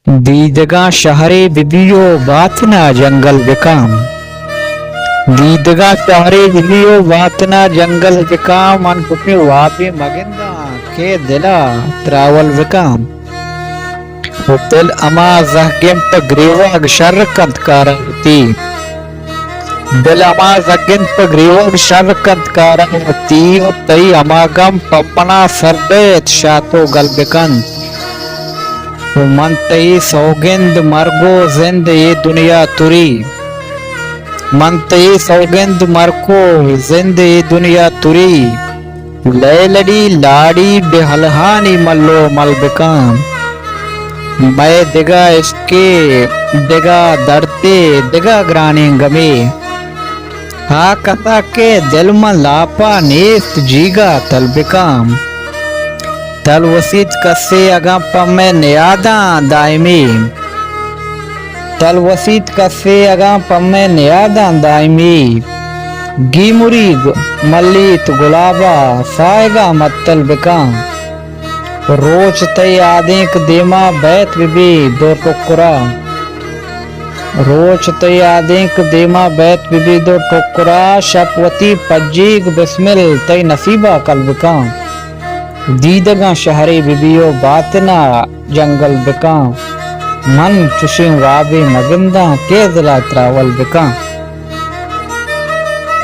दीदगा शहरे बिबियो बातना जंगल विकाम। दीदगा शहरे बिबियो बातना जंगल विकाम मन पुपे वापे मगिंदा के दिला त्रावल विकाम। वो दिल अमा जहगेम पग्रेवा शरकत कारती। दिल अमा जहगेम पग्रेवा शरकत कारती तई अमागम पपना सरदेत शातो गलबिकन। मन तई सौगंध मरगो जिंद ये दुनिया तुरी। मन तई सौगंध मरको जिंद ये दुनिया तुरी। लैलड़ी लाड़ी बेहलहानी मल्लो मलबिकाम। मैं दिगा इसके दिगा दरते दिगा ग्रानी गमे। हा कथा के दिल में लापा नेस्त जीगा तलबिकाम। तल वसीत कसे अगा पम्मे नियादा दायमी। तल वसीत कसे अगा पम्मे नियादा दायमी। गीमुरी मल्लीत गुलाबा साएगा मत्तल बिकाम। रोज तय आदेक देमा बैत बिबी दो टुकरा। रोज तय आदेक देमा बैत बिबी दो टुकरा। शपवती पज्जीग बिस्मिल तय नसीबा कल बिकाम। दीदगा शहरे बिबियो बातना जंगल बिकाम। मन चुशिं वाबे मगिंदा के दिला त्रावल बिकाम।